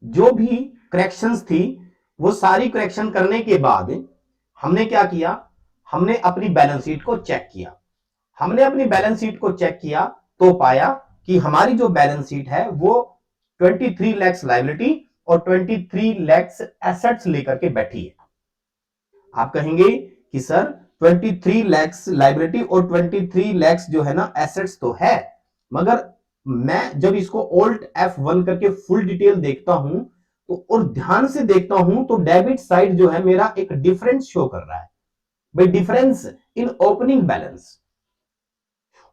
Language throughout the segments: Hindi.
जो भी करेक्शंस थी वो सारी करेक्शन करने के बाद हमने क्या किया, हमने अपनी बैलेंस शीट को चेक किया। हमने अपनी बैलेंस शीट को चेक किया तो पाया कि हमारी जो बैलेंस शीट है वो 23 लैक्स लायबिलिटी और 23 लैक्स एसेट्स लेकर के बैठी है। आप कहेंगे कि सर 23 लैक्स लायबिलिटी और 23 लैक्स जो है ना एसेट्स तो है, मगर मैं जब इसको Alt F1 करके फुल डिटेल देखता हूं तो और ध्यान से देखता हूं तो डेबिट साइड जो है मेरा एक डिफरेंस शो कर रहा है। भाई difference in opening balance,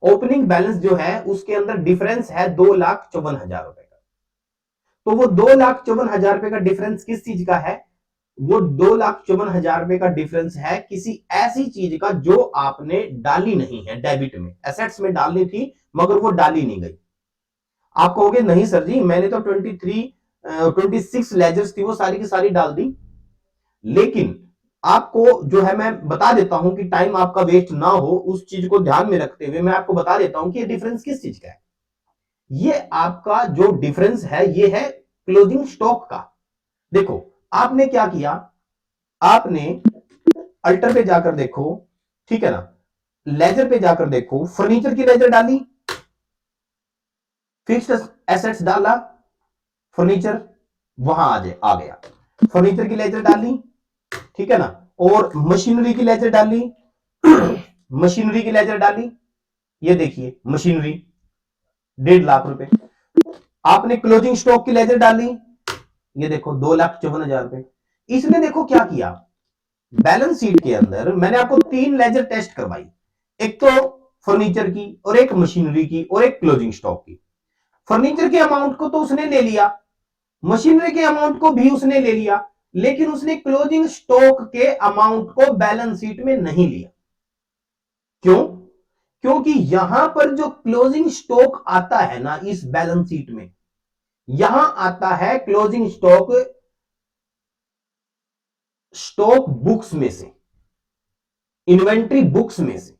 opening balance जो है उसके अंदर डिफरेंस है 2,54,000 रुपए का। तो वो 2,54,000 रुपए का डिफरेंस किस चीज का है? वो 2,54,000 रुपए का डिफरेंस है किसी ऐसी चीज का जो आपने डाली नहीं है डेबिट में, एसेट्स में डालनी थी मगर वो डाली नहीं गई। आप कहोगे नहीं सर जी मैंने तो 26 लेजर्स थी वो सारी की सारी डाल दी। लेकिन आपको जो है मैं बता देता हूं कि टाइम आपका वेस्ट ना हो, उस चीज को ध्यान में रखते हुए मैं आपको बता देता हूं कि ये डिफरेंस किस चीज का है। ये आपका जो डिफरेंस है ये है क्लोजिंग स्टॉक का। देखो आपने क्या किया, आपने अल्टर पे जाकर देखो, ठीक है ना, लेजर पे जाकर देखो, फर्नीचर की लेजर डाली, फिक्स्ड एसेट्स डाला, फर्नीचर वहां आ गया, फर्नीचर की लेजर डाली, ठीक है ना, और मशीनरी की लेजर डाली, मशीनरी की लेजर डाली, ये देखिए मशीनरी 1.5 लाख रुपए। आपने क्लोजिंग स्टॉक की लेजर डाली, ये देखो 2,54,000 रुपए। इसने देखो क्या किया, बैलेंस शीट के अंदर मैंने आपको 3 लेजर टेस्ट करवाई, एक तो फर्नीचर की और एक मशीनरी की और एक क्लोजिंग स्टॉक की। फर्नीचर के अमाउंट को तो उसने ले लिया, मशीनरी के अमाउंट को भी उसने ले लिया, लेकिन उसने क्लोजिंग स्टॉक के अमाउंट को बैलेंस शीट में नहीं लिया। क्यों? क्योंकि यहां पर जो क्लोजिंग स्टॉक आता है ना इस बैलेंस शीट में, यहां आता है क्लोजिंग स्टॉक स्टॉक बुक्स में से, इन्वेंट्री बुक्स में से।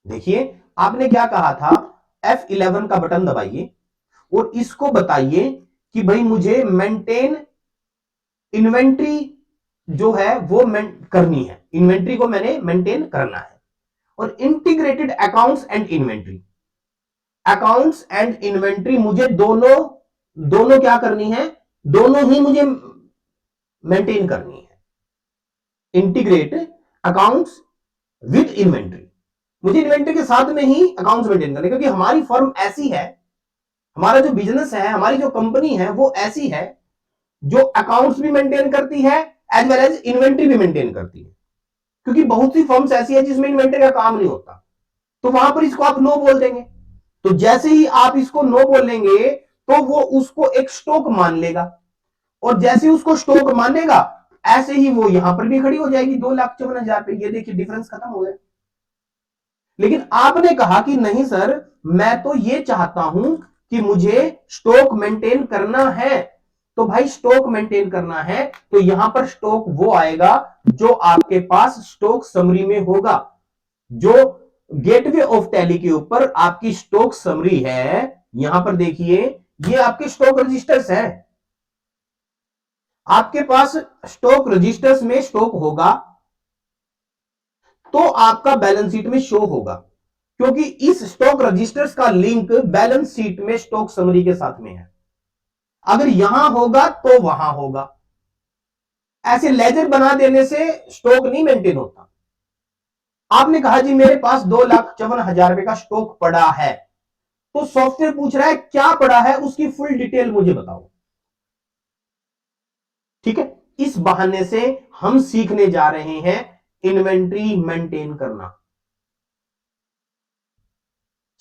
देखिए आपने क्या कहा था, F11 का बटन दबाइए और इसको बताइए कि भाई मुझे मेंटेन इन्वेंट्री जो है वो करनी है, इन्वेंट्री को मैंने मेंटेन करना है। और integrated accounts and inventory, accounts and inventory मुझे दोनों दोनों क्या करनी है, दोनों ही मुझे मेंटेन करनी है। इंटीग्रेट अकाउंट्स विद इन्वेंट्री, मुझे इन्वेंट्री के साथ में ही अकाउंट्स मेंटेन करने, क्योंकि हमारी फर्म ऐसी है, हमारा जो बिजनेस है, हमारी जो कंपनी है वो ऐसी है जो अकाउंट्स भी मेंटेन करती है एज वेल एज इन्वेंट्री भी मेंटेन करती है। क्योंकि बहुत सी फर्म्स ऐसी है जिसमें इन्वेंट्री का काम नहीं होता, तो वहां पर इसको आप नो बोल देंगे। तो जैसे ही आप इसको नो बोलेंगे तो वो उसको एक स्टॉक मान लेगा, और जैसे ही उसको स्टॉक मानेगा ऐसे ही वो यहां पर भी खड़ी हो जाएगी 2,54,000 पे। ये देखिए डिफरेंस खत्म हो गया। लेकिन आपने कहा कि नहीं सर मैं तो ये चाहता हूं कि मुझे स्टॉक मेंटेन करना है, तो भाई स्टॉक मेंटेन करना है तो यहां पर स्टॉक वो आएगा जो आपके पास स्टॉक समरी में होगा। जो गेटवे ऑफ टैली के ऊपर आपकी स्टॉक समरी है, यहां पर देखिए ये आपके स्टॉक रजिस्टर्स है, आपके पास स्टॉक रजिस्टर्स में स्टॉक होगा तो आपका बैलेंस शीट में शो होगा, क्योंकि इस स्टॉक रजिस्टर्स का लिंक बैलेंस शीट में स्टॉक समरी के साथ में है। अगर यहां होगा तो वहां होगा, ऐसे लेजर बना देने से स्टॉक नहीं मेंटेन होता। आपने कहा जी मेरे पास 2,54,000 रुपए का स्टॉक पड़ा है, तो सॉफ्टवेयर पूछ रहा है क्या पड़ा है, उसकी फुल डिटेल मुझे बताओ। ठीक है, इस बहाने से हम सीखने जा रहे हैं इन्वेंट्री मेंटेन करना।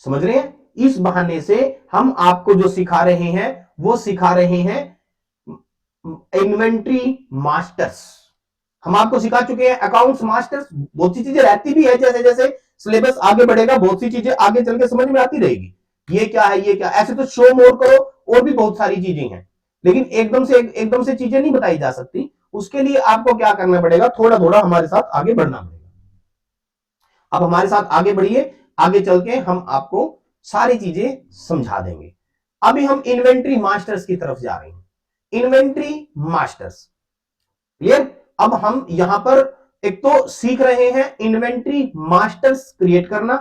समझ रहे हैं? इस बहाने से हम आपको जो सिखा रहे हैं वो सिखा रहे हैं इन्वेंट्री मास्टर्स। हम आपको सिखा चुके हैं अकाउंट्स मास्टर्स। बहुत सी चीजें रहती भी है, जैसे जैसे सिलेबस आगे बढ़ेगा बहुत सी चीजें आगे चल के समझ में आती रहेगी, ये क्या है ये क्या, ऐसे तो शो मोर करो और भी बहुत सारी चीजें हैं, लेकिन एकदम से चीजें नहीं बताई जा सकती। उसके लिए आपको क्या करना पड़ेगा, थोड़ा थोड़ा हमारे साथ आगे बढ़ना पड़ेगा। अब हमारे साथ आगे बढ़िए, आगे चल के हम आपको सारी चीजें समझा देंगे। अभी हम इन्वेंट्री मास्टर्स की तरफ जा रहे हैं। Inventory masters. क्लियर? अब हम यहां पर एक तो सीख रहे हैं इन्वेंट्री मास्टर्स क्रिएट करना,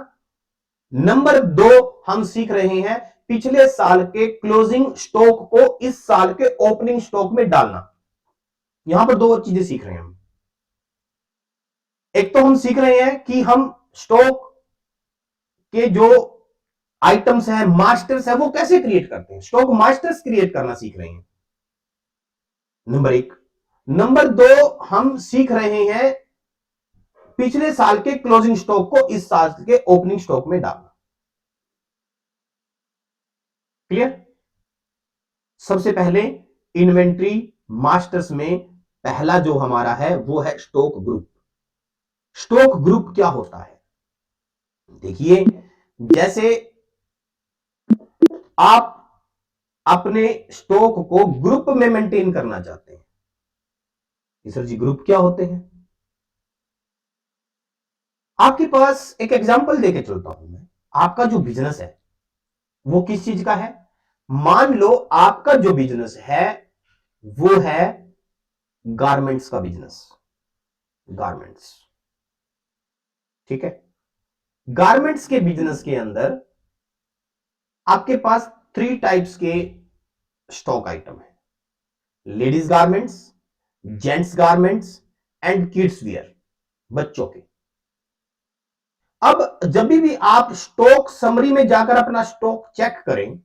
नंबर 2 हम सीख रहे हैं पिछले साल के क्लोजिंग स्टॉक को इस साल के ओपनिंग स्टॉक में डालना। यहां पर 2 चीजें सीख रहे हैं हम। एक तो हम सीख रहे हैं कि हम स्टॉक के जो आइटम्स है, मास्टर्स है, वो कैसे क्रिएट करते हैं, स्टॉक मास्टर्स क्रिएट करना सीख रहे हैं, नंबर 1। नंबर 2 हम सीख रहे हैं पिछले साल के क्लोजिंग स्टॉक को इस साल के ओपनिंग स्टॉक में डालना। क्लियर? सबसे पहले इन्वेंट्री मास्टर्स में पहला जो हमारा है वो है स्टॉक ग्रुप। स्टॉक ग्रुप क्या होता है? देखिए, जैसे आप अपने स्टॉक को ग्रुप में मेंटेन करना चाहते हैं। सर जी, ग्रुप क्या होते हैं? आपके पास एक एग्जांपल देके चलता हूं मैं। आपका जो बिजनेस है वो किस चीज का है? मान लो आपका जो बिजनेस है वो है गारमेंट्स का बिजनेस। गारमेंट्स, ठीक है। गारमेंट्स के बिजनेस के अंदर आपके पास 3 टाइप्स के स्टॉक आइटम है। Ladies garments, gents garments and kids wear, बच्चों के। अब जब भी आप स्टॉक समरी में जाकर अपना स्टॉक चेक करें,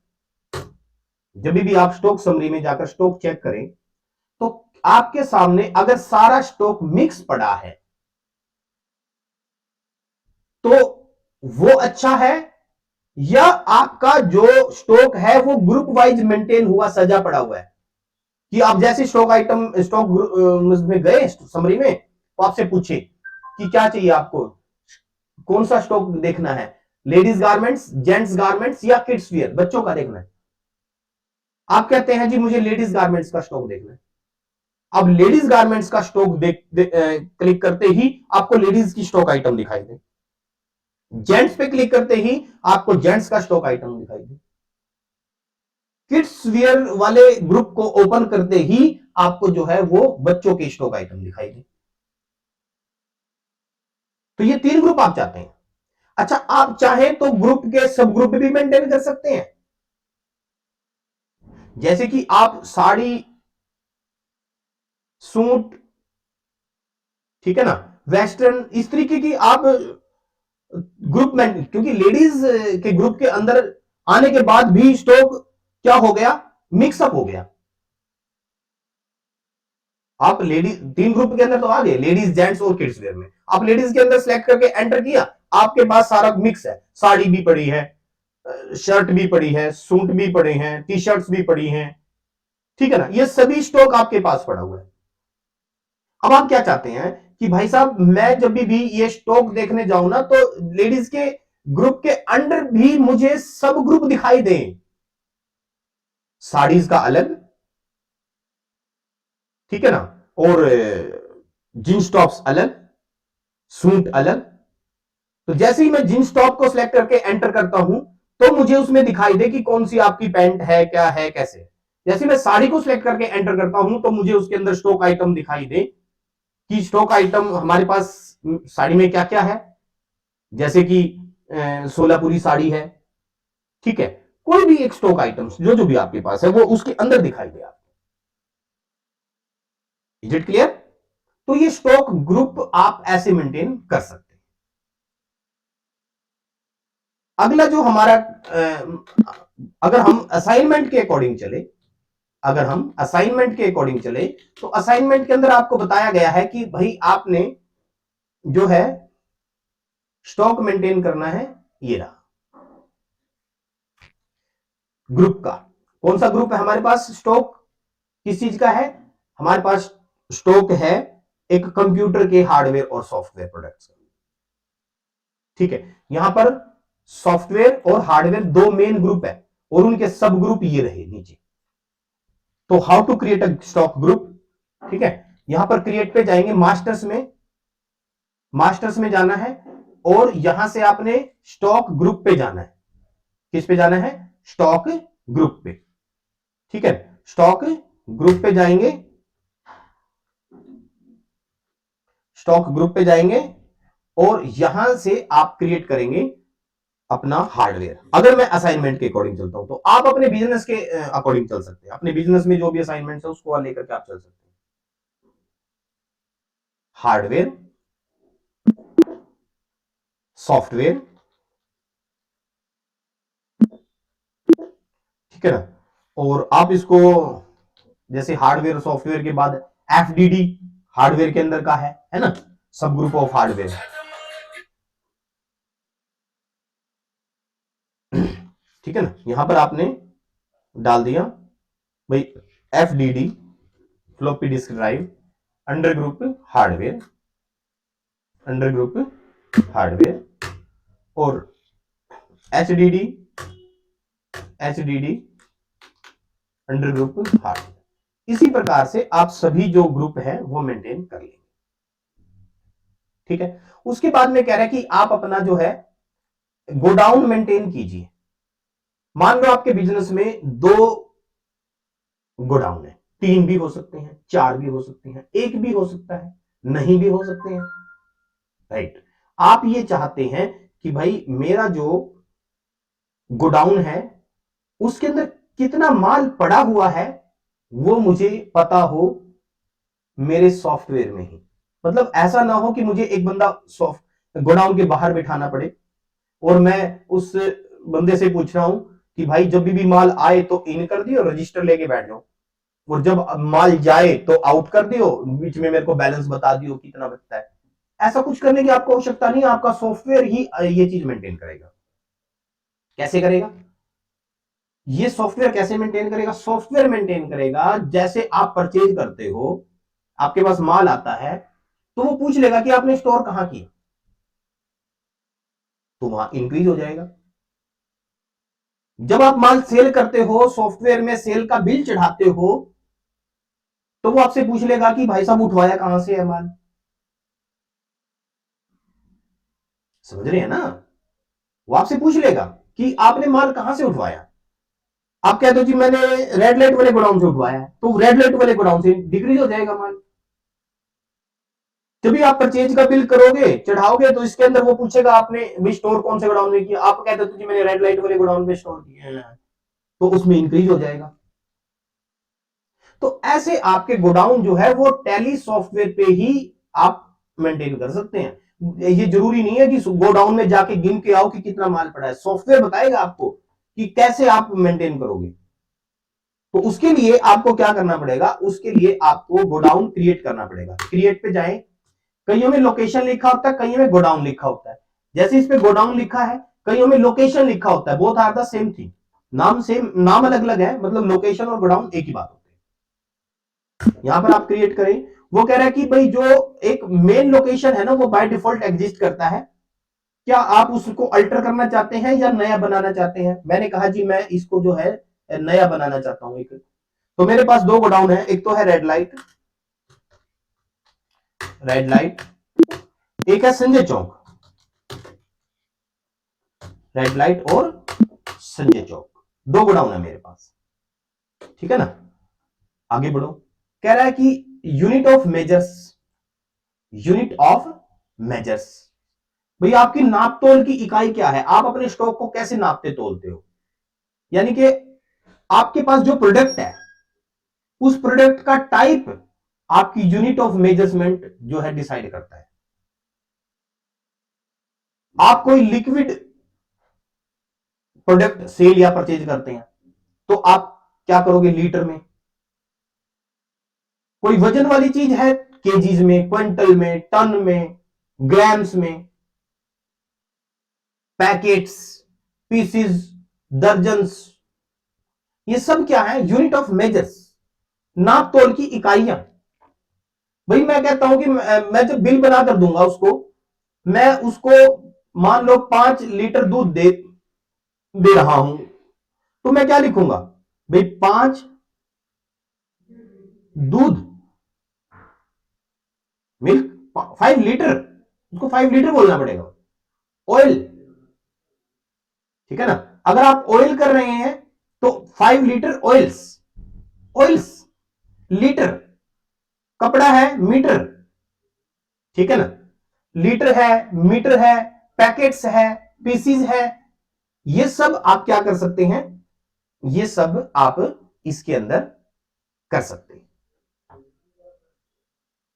जब भी आप स्टॉक समरी में जाकर स्टॉक चेक करें, तो आपके सामने अगर सारा स्टॉक मिक्स पड़ा है तो वो अच्छा है, या आपका जो स्टॉक है वो ग्रुप वाइज मेंटेन हुआ, सजा पड़ा हुआ है। कि आप जैसे स्टॉक आइटम स्टॉक में गए समरी में, तो आपसे पूछे कि क्या चाहिए आपको, कौन सा स्टॉक देखना है, लेडीज गारमेंट्स, जेंट्स गारमेंट्स या किड्स वियर, बच्चों का देखना है। आप कहते हैं जी मुझे लेडीज गारमेंट्स का स्टॉक देखना है। अब लेडीज गारमेंट्स का स्टॉक क्लिक करते ही आपको लेडीज की स्टॉक आइटम दिखाई दे। जेंट्स पे क्लिक करते ही आपको जेंट्स का स्टॉक आइटम दिखाई दे। किड्स वियर वाले ग्रुप को ओपन करते ही आपको जो है वो बच्चों के स्टॉक आइटम दिखाई दे। तो ये 3 ग्रुप आप चाहते हैं। अच्छा, आप चाहें तो ग्रुप के सब ग्रुप भी मेंटेन कर सकते हैं। जैसे कि आप साड़ी, सूट, ठीक है ना, वेस्टर्न, इस तरीके की आप ग्रुप में, क्योंकि लेडीज के ग्रुप के अंदर आने के बाद भी स्टॉक क्या हो गया, मिक्सअप हो गया। आप लेडीज 3 ग्रुप के अंदर तो आ गए, लेडीज, जेंट्स और किड्स वेयर में। आप लेडीज के अंदर सेलेक्ट करके एंटर किया, आपके पास सारा मिक्स है, साड़ी भी पड़ी है, शर्ट भी पड़ी है, सूट भी पड़े हैं, टी शर्ट्स भी पड़ी हैं, ठीक है ना, ये सभी स्टॉक आपके पास पड़ा हुआ है। अब आप क्या चाहते हैं कि भाई साहब मैं जब भी ये स्टॉक देखने जाऊं ना, तो लेडीज के ग्रुप के अंडर भी मुझे सब ग्रुप दिखाई दें। साड़ीज का अलग, ठीक है ना, और जींस टॉप्स अलग, सूट अलग। तो जैसे ही मैं जींस टॉप को सिलेक्ट करके एंटर करता हूं तो मुझे उसमें दिखाई दे कि कौन सी आपकी पैंट है, क्या है, कैसे। जैसे मैं साड़ी को सिलेक्ट करके एंटर करता हूं तो मुझे उसके अंदर स्टॉक आइटम दिखाई दे कि स्टॉक आइटम हमारे पास साड़ी में क्या क्या है। जैसे कि सोलापुरी साड़ी है, ठीक है, कोई भी एक स्टॉक आइटम्स जो जो भी आपके पास है वो उसके अंदर दिखाई दे आपको। Is it clear? तो ये स्टॉक ग्रुप आप ऐसे मेंटेन कर सकते हैं। अगला जो हमारा अगर हम असाइनमेंट के अकॉर्डिंग चले, अगर हम असाइनमेंट के अकॉर्डिंग चले, तो असाइनमेंट के अंदर आपको बताया गया है कि भाई आपने जो है स्टॉक मेंटेन करना है, ये रहा ग्रुप का। कौन सा ग्रुप है हमारे पास? स्टॉक किस चीज का है? हमारे पास स्टॉक है एक कंप्यूटर के हार्डवेयर और सॉफ्टवेयर प्रोडक्ट्स, ठीक है। यहां पर सॉफ्टवेयर और हार्डवेयर 2 मेन ग्रुप है और उनके सब ग्रुप ये रहे नीचे। तो how to create a stock group, ठीक है। यहां पर क्रिएट पे जाएंगे, मास्टर्स में, मास्टर्स में जाना है और यहां से आपने स्टॉक ग्रुप पे जाना है। किस पे जाना है? स्टॉक ग्रुप पे, ठीक है, स्टॉक ग्रुप पे जाएंगे, स्टॉक ग्रुप पे जाएंगे और यहां से आप क्रिएट करेंगे अपना हार्डवेयर। अगर मैं असाइनमेंट के अकॉर्डिंग चलता हूं तो आप अपने बिजनेस के अकॉर्डिंग चल सकते हैं, अपने बिजनेस में जो भी असाइनमेंट है उसको लेकर के आप चल सकते हैं। हार्डवेयर, सॉफ्टवेयर, ठीक है ना। और आप इसको जैसे हार्डवेयर सॉफ्टवेयर के बाद एफडीडी हार्डवेयर के अंदर का है ना, सब ग्रुप ऑफ हार्डवेयर, ठीक है ना। यहां पर आपने डाल दिया भाई FDD floppy disk drive under group hardware, under group hardware और HDD, HDD under group hardware. इसी प्रकार से आप सभी जो ग्रुप है वो मेंटेन कर लेंगे, ठीक है। उसके बाद में कह रहा है कि आप अपना जो है गोडाउन मेंटेन कीजिए। मान लो आपके बिजनेस में 2 गोडाउन है, 3 भी हो सकते हैं, 4 भी हो सकते हैं, 1 भी हो सकता है, नहीं भी हो सकते हैं, राइट। आप ये चाहते हैं कि भाई मेरा जो गोडाउन है उसके अंदर कितना माल पड़ा हुआ है वो मुझे पता हो मेरे सॉफ्टवेयर में ही। मतलब ऐसा ना हो कि मुझे एक बंदा सॉफ्ट गोडाउन के बाहर बिठाना पड़े और मैं उस बंदे से पूछ रहा हूं कि भाई जब भी माल आए तो इन कर दियो, रजिस्टर लेके बैठ जाओ, और जब माल जाए तो आउट कर दियो, बीच में मेरे को बैलेंस बता दियो कितना बचता है। ऐसा कुछ करने की आपको आवश्यकता नहीं है, आपका सॉफ्टवेयर ही ये चीज मेंटेन करेगा। कैसे करेगा ये सॉफ्टवेयर, कैसे मेंटेन करेगा? सॉफ्टवेयर मेंटेन करेगा जैसे आप परचेज करते हो, आपके पास माल आता है तो वो पूछ लेगा कि आपने स्टोर कहां किया, तो वहां इंक्रीज हो जाएगा। जब आप माल सेल करते हो, सॉफ्टवेयर में सेल का बिल चढ़ाते हो, तो वो आपसे पूछ लेगा कि भाई साहब उठवाया कहां से है माल। समझ रहे हैं ना? वो आपसे पूछ लेगा कि आपने माल कहां से उठवाया। आप कहते हो जी मैंने रेड लाइट वाले गोडाउन से उठवाया है, तो रेड लाइट वाले गोडाउन से डिक्रीज हो जाएगा माल। जब भी आप परचेज का बिल करोगे, चढ़ाओगे, तो इसके अंदर वो पूछेगा आपने भी स्टोर कौन से गोडाउन में किया। आप कहते हो जी मैंने रेड लाइट वाले गोडाउन में स्टोर किया है, तो उसमें इंक्रीज हो जाएगा। तो ऐसे आपके गोडाउन जो है वो टैली सॉफ्टवेयर पे ही आप मेंटेन कर सकते हैं। ये जरूरी नहीं है कि गोडाउन में जाके गिन के आओ कि कितना माल पड़ा है, सॉफ्टवेयर बताएगा आपको कि कैसे आप मेंटेन करोगे। तो उसके लिए आपको क्या करना पड़ेगा, उसके लिए आपको गोडाउन क्रिएट करना पड़ेगा। क्रिएट पे जाएं, कईयों में लोकेशन लिखा होता है, कईयों में गोडाउन लिखा होता है। जैसे इस पे गोडाउन लिखा है, कईयों में लोकेशन लिखा होता है। Both are the same thing, नाम सेम, नाम अलग अलग है, मतलब लोकेशन और गोडाउन एक ही बात होती है। यहां पर आप क्रिएट करें, वो कह रहा है कि भाई जो एक मेन लोकेशन है ना वो बाय डिफॉल्ट एग्जिस्ट करता है, क्या आप उसको अल्टर करना चाहते हैं या नया बनाना चाहते हैं? मैंने कहा जी मैं इसको जो है नया बनाना चाहता हूं। एक तो मेरे पास 2 गोडाउन है, एक तो है रेड लाइट, रेड लाइट, एक है संजय चौक, रेड लाइट और संजय चौक, 2 गोडाउन है मेरे पास, ठीक है ना। आगे बढ़ो, कह रहा है कि unit of measures, unit of measures, भाई आपकी नाप तोल की इकाई क्या है, आप अपने स्टॉक को कैसे नापते तोलते हो। यानी कि आपके पास जो प्रोडक्ट है उस प्रोडक्ट का टाइप आपकी यूनिट ऑफ मेजरमेंट जो है डिसाइड करता है। आप कोई लिक्विड प्रोडक्ट सेल या परचेज करते हैं तो आप क्या करोगे, लीटर में। कोई वजन वाली चीज है, केजीज में, क्विंटल में, टन में, ग्राम्स में, पैकेट्स, पीसीज, दर्जन्स, ये सब क्या है, यूनिट ऑफ मेजर्स, नाप तोल की इकाइयां। भाई मैं कहता हूं कि मैं जब बिल बना कर दूंगा उसको, मैं उसको मान लो 5 लीटर दूध दे रहा हूं, तो मैं क्या लिखूंगा भाई, 5 दूध मिल्क, 5 लीटर, उसको 5 लीटर बोलना पड़ेगा। ऑयल, ठीक है ना। अगर आप ऑयल कर रहे हैं तो 5 लीटर ऑयल्स, ऑयल्स, लीटर, कपड़ा है मीटर, ठीक है ना, लीटर है, मीटर है, पैकेट्स है, पीसीज है, ये सब आप क्या कर सकते हैं, ये सब आप इसके अंदर कर सकते हैं।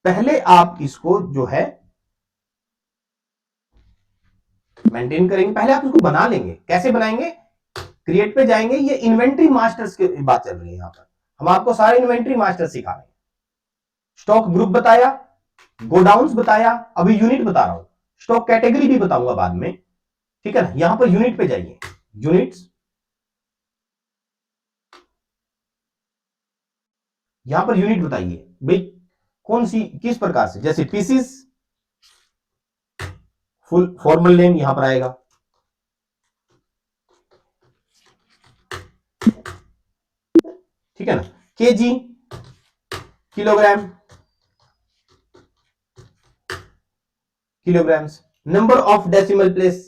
पहले आप इसको जो है मेंटेन करेंगे, पहले आप इसको बना लेंगे। कैसे बनाएंगे, क्रिएट पे जाएंगे, ये इन्वेंट्री मास्टर्स की बात चल रही है, यहां पर हम आपको सारे इन्वेंट्री मास्टर सिखा रहे हैं। स्टॉक ग्रुप बताया, गोडाउन्स बताया, अभी यूनिट बता रहा हूं, स्टॉक कैटेगरी भी बताऊंगा बाद में, ठीक है ना। यहां पर यूनिट पे जाइए, यूनिट्स, यहां पर यूनिट बताइए भाई कौन सी किस प्रकार से, जैसे पीसीस, फुल फॉर्मल नेम यहां पर आएगा, ठीक है ना, KG, kilogram, kilograms, number of decimal place,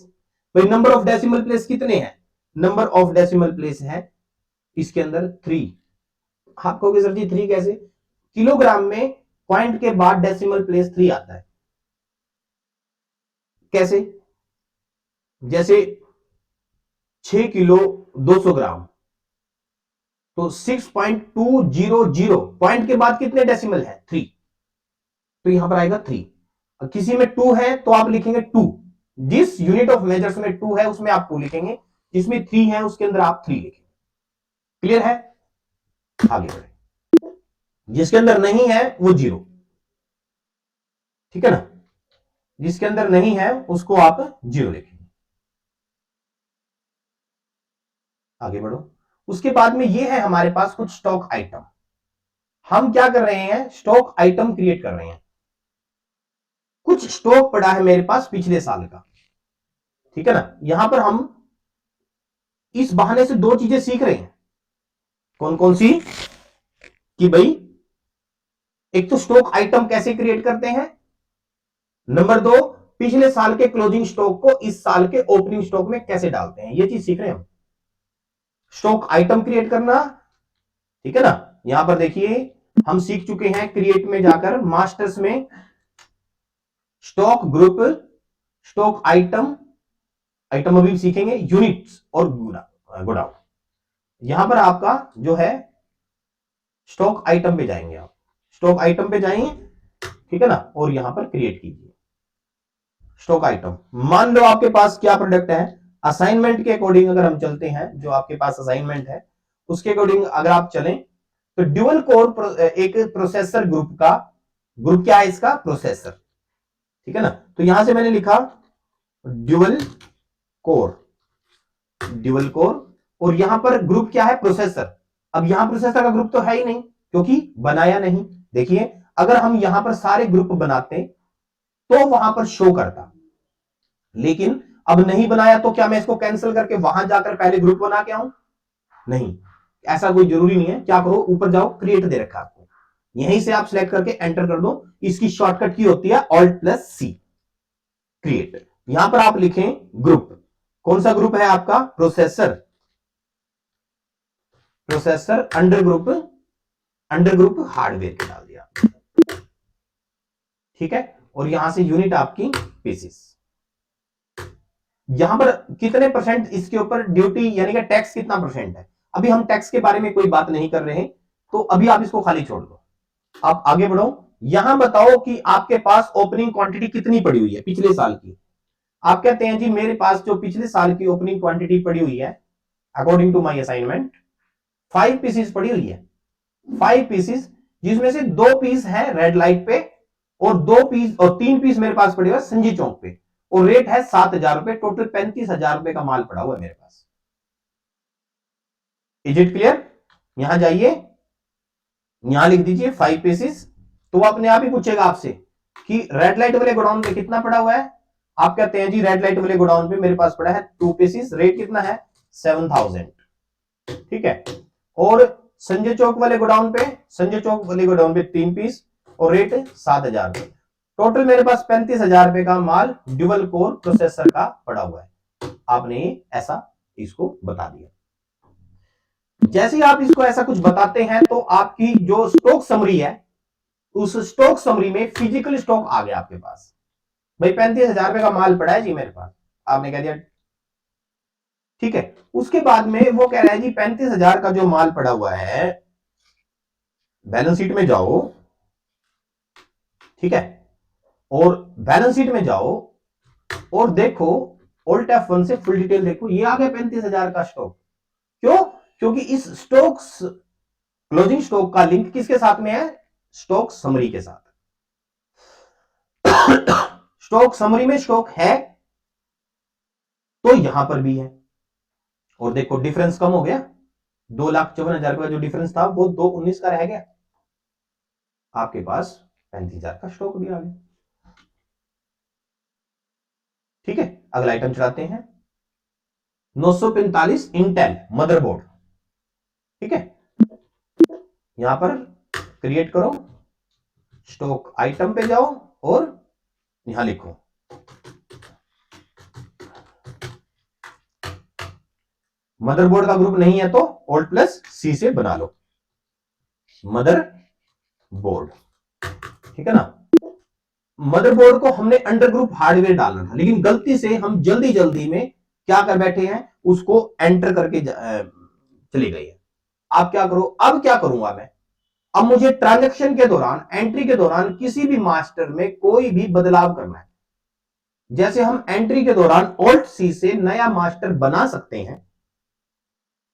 भाई नंबर ऑफ डेसिमल प्लेस कितने हैं, नंबर ऑफ डेसिमल प्लेस है इसके अंदर 3। आप कहोगे सर जी 3 कैसे, किलोग्राम में पॉइंट के बाद डेसिमल प्लेस 3 आता है। कैसे, जैसे 6 किलो 200 ग्राम, तो 6.200, पॉइंट के बाद कितने डेसिमल है 3, तो यहां पर आएगा 3। किसी में 2 है तो आप लिखेंगे 2, जिस यूनिट ऑफ मेजर्स में 2 है उसमें आप 2 लिखेंगे, जिसमें 3 है उसके अंदर आप 3 लिखेंगे। क्लियर है, आगे बढ़े, जिसके अंदर नहीं है वो 0, ठीक है ना, जिसके अंदर नहीं है उसको आप 0 लिखेंगे। आगे बढ़ो, उसके बाद में ये है हमारे पास कुछ स्टॉक आइटम। हम क्या कर रहे हैं, स्टॉक आइटम क्रिएट कर रहे हैं। कुछ स्टॉक पड़ा है मेरे पास पिछले साल का, ठीक है ना, यहां पर हम इस बहाने से 2 चीजें सीख रहे हैं। कौन कौन सी, कि भाई एक तो स्टॉक आइटम कैसे क्रिएट करते हैं, नंबर 2 पिछले साल के क्लोजिंग स्टॉक को इस साल के ओपनिंग स्टॉक में कैसे डालते हैं, ये चीज सीख रहे हैं हम। स्टॉक आइटम क्रिएट करना, ठीक है ना, यहां पर देखिए हम सीख चुके हैं क्रिएट में जाकर, मास्टर्स में stock group, stock item, item अभी सीखेंगे, यूनिट्स और गोडाउन। यहां पर आपका जो है स्टॉक आइटम पे जाएंगे, आप स्टॉक आइटम पे जाएंगे, ठीक है ना, और यहां पर क्रिएट कीजिए स्टॉक आइटम। मान लो आपके पास क्या प्रोडक्ट है, असाइनमेंट के अकॉर्डिंग अगर हम चलते हैं, जो आपके पास असाइनमेंट है उसके अकॉर्डिंग अगर आप चलें, तो ड्यूअल कोर एक प्रोसेसर ग्रुप का, ग्रुप क्या है इसका, प्रोसेसर, ठीक है ना, तो यहां से मैंने लिखा ड्यूअल कोर, ड्यूअल कोर, और यहां पर ग्रुप क्या है, प्रोसेसर। अब यहां प्रोसेसर का ग्रुप तो है ही नहीं क्योंकि बनाया नहीं। देखिए अगर हम यहां पर सारे ग्रुप बनाते तो वहां पर शो करता, लेकिन अब नहीं बनाया तो क्या मैं इसको कैंसिल करके वहां जाकर पहले ग्रुप बना के आऊं, नहीं, ऐसा कोई जरूरी नहीं है। क्या करो, ऊपर जाओ, क्रिएट दे रखा आपको, यहीं से आप सिलेक्ट करके एंटर कर दो, इसकी शॉर्टकट की होती है Alt+C, क्रिएट। यहां पर आप लिखें ग्रुप, कौन सा ग्रुप है आपका, processor, processor under group hardware के डाल दिया, ठीक है, और यहां से यूनिट आपकी पीसीस। यहां पर कितने परसेंट इसके ऊपर ड्यूटी यानी कि टैक्स कितना परसेंट है, अभी हम टैक्स के बारे में कोई बात नहीं कर रहे हैं, तो अभी आप इसको खाली छोड़ दो, आप आगे बढ़ो। यहां बताओ कि आपके पास ओपनिंग क्वांटिटी कितनी पड़ी हुई है पिछले साल की। आप कहते हैं जी मेरे पास जो पिछले साल की ओपनिंग क्वांटिटी पड़ी हुई है according to my assignment 5 pieces पड़ी हुई है, 5 पीसेस, जिसमें से 2 पीस है रेड लाइट पे और 2 पीस और 3 पीस मेरे पास पड़े हुए संजय चौक पे, और रेट है 7,000 रुपए, टोटल 35,000 रुपए का माल पड़ा हुआ है मेरे पास। इज इट क्लियर, यहां जाइए, यहां लिख दीजिए 5 पीसेस, तो वो अपने आप ही पूछेगा आपसे कि रेड लाइट वाले गोडाउन पे कितना पड़ा हुआ है। आप कहते हैं जी रेड लाइट वाले गोडाउन पे मेरे पास पड़ा है 2 पीसेस, रेट कितना है 7,000, ठीक है, और संजय चौक वाले गोडाउन पे, संजय चौक वाले गोडाउन पे 3 पीस और रेट 7,000 रुपए, टोटल मेरे पास 35,000 रुपए का माल ड्यूअल कोर प्रोसेसर का पड़ा हुआ है। आपने ऐसा इसको बता दिया। जैसे ही आप इसको ऐसा कुछ बताते हैं तो आपकी जो स्टॉक समरी है, उस स्टॉक समरी में फिजिकल स्टॉक आ गया आपके पास। भाई 35,000 रुपए का माल पड़ा है जी मेरे पास, आपने कह दिया ठीक है। उसके बाद में वो कह रहा है जी 35,000 का जो माल पड़ा हुआ है, बैलेंस शीट में जाओ, ठीक है, और बैलेंस शीट में जाओ और देखो, ऑल्ट F1 से फुल डिटेल देखो, ये आ गया 35,000 का स्टॉक। क्यों? क्योंकि इस स्टॉक क्लोजिंग स्टॉक का लिंक किसके साथ में है? स्टॉक समरी के साथ। स्टॉक समरी में स्टॉक है तो यहां पर भी है, और देखो डिफरेंस कम हो गया, 2,54,000 रुपए का जो डिफरेंस था वो 219 का रह गया, आपके पास 35,000 का स्टॉक भी आ गया। ठीक है, अगला आइटम चलाते हैं, 945 इंटेल मदरबोर्ड। ठीक है, यहां पर क्रिएट करो, स्टॉक आइटम पे जाओ और यहां लिखो मदरबोर्ड का ग्रुप नहीं है तो Alt प्लस C से बना लो, मदरबोर्ड। ठीक है ना, मदरबोर्ड को हमने अंडर ग्रुप हार्डवेयर डालना था, लेकिन गलती से हम जल्दी जल्दी में क्या कर बैठे हैं, उसको एंटर करके चली गई है। आप क्या करो, अब क्या करूंगा मैं, अब मुझे ट्रांजैक्शन के दौरान, एंट्री के दौरान किसी भी मास्टर में कोई भी बदलाव करना है। जैसे हम एंट्री के दौरान Alt C से नया मास्टर बना सकते हैं,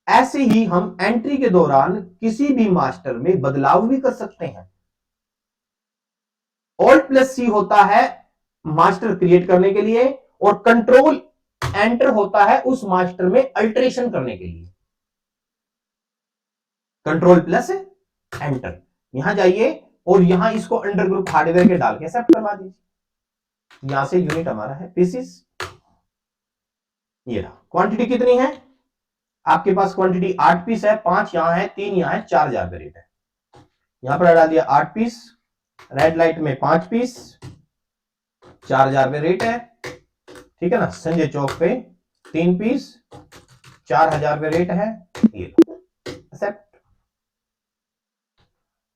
ऐसे ही हम एंट्री के दौरान किसी भी मास्टर में बदलाव भी कर सकते हैं। Alt प्लस C होता है मास्टर क्रिएट करने के लिए, और कंट्रोल एंटर होता है उस मास्टर में अल्टरेशन करने के लिए। कंट्रोल प्लस एंटर, यहां जाइए और यहां इसको अंडर ग्रुप हार्डवेयर के डाल के एक्सेप्ट करवा दीजिए। यहां से यूनिट हमारा है पीसीस, ये रहा। क्वांटिटी कितनी है आपके पास? क्वांटिटी 8 पीस है, 5 यहां है, 3 यहां है, 4,000 का रेट है। यहां पर डाल दिया 8 पीस, रेड लाइट में 5 पीस, 4,000 पे रेट है। ठीक है ना, संजय चौक पे 3 पीस, 4,000 पे रेट है, ये एक्सेप्ट।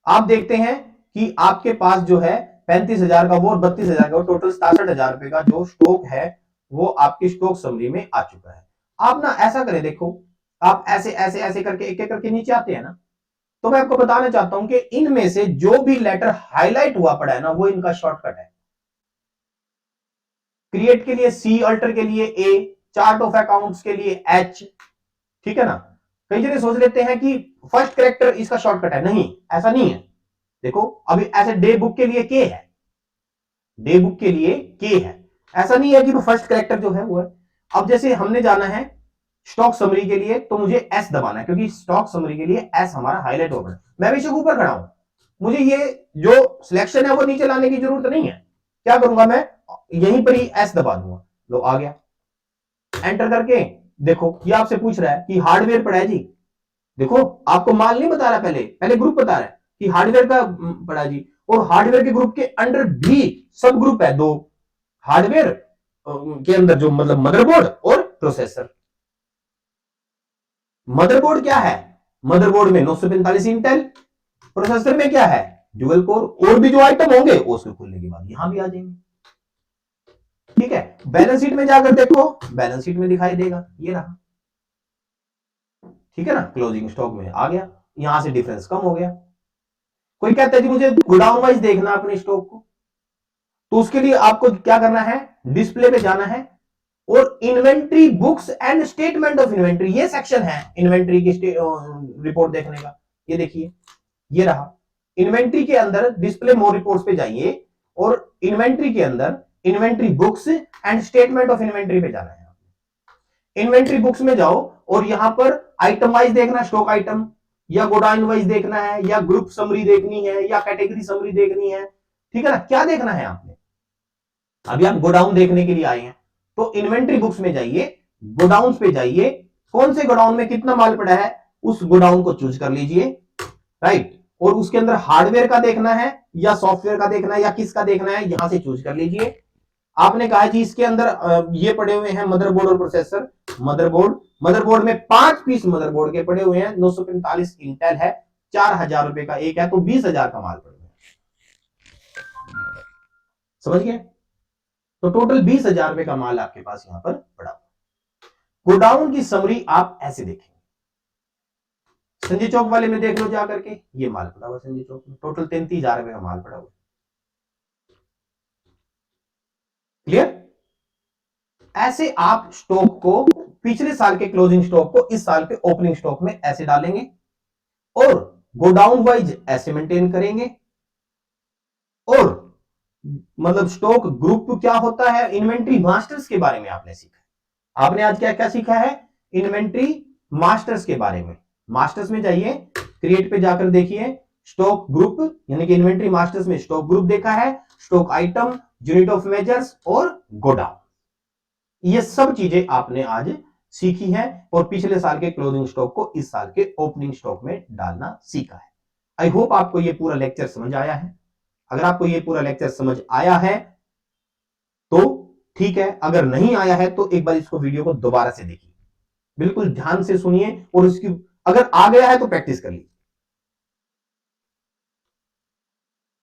आप देखते हैं कि आपके पास जो है 35,000 का वो और 32,000 का वो, टोटल 67,000 रुपए का जो स्टॉक है वो आपकी स्टॉक समरी में आ चुका है। आप ना ऐसा करें, देखो आप ऐसे ऐसे ऐसे करके एक एक करके नीचे आते हैं ना, तो मैं आपको बताना चाहता हूं कि इनमें से जो भी लेटर हाईलाइट हुआ पड़ा है ना, वो इनका शॉर्टकट है। क्रिएट के लिए C, अल्टर के लिए A, चार्ट ऑफ अकाउंट्स के लिए H। ठीक है ना, कई जने सोच लेते हैं कि फर्स्ट कैरेक्टर इसका शॉर्टकट है, नहीं, ऐसा नहीं है। देखो अभी ऐसे डे बुक के लिए K है, डे बुक के लिए K है, ऐसा नहीं है कि वो फर्स्ट कैरेक्टर जो है वो है। अब जैसे हमने जाना है स्टॉक समरी के लिए, तो मुझे S दबाना है, क्योंकि स्टॉक समरी के लिए S हमारा हाईलाइट हो गया। मैं बेशक ऊपर खड़ा हूं, मुझे ये जो सिलेक्शन है वो नीचे लाने की जरूरत नहीं है। क्या करूंगा मैं, यहीं पर ही S दबा दूंगा, लो आ गया। एंटर करके देखो, ये आपसे पूछ रहा है कि हार्डवेयर पड़ा है जी, देखो आपको माल नहीं बता रहा, पहले पहले ग्रुप बता रहा है कि हार्डवेयर का पड़ा जी, और हार्डवेयर के ग्रुप के अंडर भी सब ग्रुप है, 2 हार्डवेयर के अंदर, जो मतलब मदरबोर्ड और प्रोसेसर। मदरबोर्ड क्या है, मदरबोर्ड में 945 इंटेल, प्रोसेसर में क्या है, ड्यूअल कोर, और भी जो आइटम होंगे उसको खोलने के बाद यहां भी आ जाएंगे। ठीक है, बैलेंस शीट में जाकर देखो, बैलेंस शीट में दिखाई देगा, ये रहा। ठीक है ना, क्लोजिंग स्टॉक में आ गया, यहां से डिफरेंस कम हो गया। कोई कहता है कि मुझे गोडाउन वाइज देखना अपने स्टॉक को, तो उसके लिए आपको क्या करना है, डिस्प्ले पे जाना है और inventory books and statement of inventory, ये सेक्शन है इन्वेंट्री की रिपोर्ट देखने का। ये देखिए, ये रहा इन्वेंट्री के अंदर, डिस्प्ले मोर रिपोर्ट्स पे जाइए और इन्वेंट्री के अंदर inventory books and statement of inventory पे जाना है। इन्वेंट्री बुक्स में जाओ और यहां पर आइटम वाइज देखना, स्टॉक आइटम, या गोडाउन वाइज देखना है, या ग्रुप समरी देखनी है, या कैटेगरी समरी देखनी है। ठीक है ना, क्या देखना है आपने, अभी आप गोडाउन देखने के लिए आए हैं तो इन्वेंट्री बुक्स में जाइए, गोडाउन पे जाइए, कौन से गोडाउन में कितना माल पड़ा है उस गोडाउन को चूज कर लीजिए, राइट। और उसके अंदर हार्डवेयर का देखना है या सॉफ्टवेयर का देखना है या किसका देखना है, यहां से चूज कर लीजिए। आपने कहा कि इसके अंदर ये पड़े हुए हैं मदरबोर्ड और प्रोसेसर। मदरबोर्ड में 5 पीस मदरबोर्ड के पड़े हुए हैं, 945 इंटेल है, 4000 रुपए का एक है, तो 20,000 का माल पड़े हुए हैं। समझ गए? तो टोटल 20,000 रुपए का माल आपके पास यहां पर पड़ा हुआ। गोडाउन की समरी आप ऐसे देखेंगे, संजय चौक वाले में देख लो जाकर के, ये माल पड़ा हुआ संजय चौक में, टोटल 33,000 रुपए का माल पड़ा हुआ। क्लियर? ऐसे आप स्टॉक को, पिछले साल के क्लोजिंग स्टॉक को इस साल के ओपनिंग स्टॉक में ऐसे डालेंगे और गोडाउन वाइज ऐसे मेंटेन करेंगे। और मतलब स्टॉक ग्रुप क्या होता है, इन्वेंट्री मास्टर्स के बारे में आपने सीखा। आपने आज क्या क्या सीखा है? इन्वेंट्री मास्टर्स के बारे में। मास्टर्स में जाइए, क्रिएट पे जाकर देखिए, स्टॉक ग्रुप यानी कि इन्वेंट्री मास्टर्स में स्टॉक ग्रुप देखा है, stock item, unit of measures और गोडाउन, ये सब चीजें आपने आज सीखी है और पिछले साल के क्लोजिंग स्टॉक को इस साल के ओपनिंग स्टॉक में डालना सीखा है। आई होप आपको ये पूरा लेक्चर समझ आया है। अगर आपको ये पूरा लेक्चर समझ आया है तो ठीक है, अगर नहीं आया है तो एक बार इसको वीडियो को दोबारा से देखिए, बिल्कुल ध्यान से सुनिए और उसकी अगर आ गया है तो प्रैक्टिस कर लीजिए।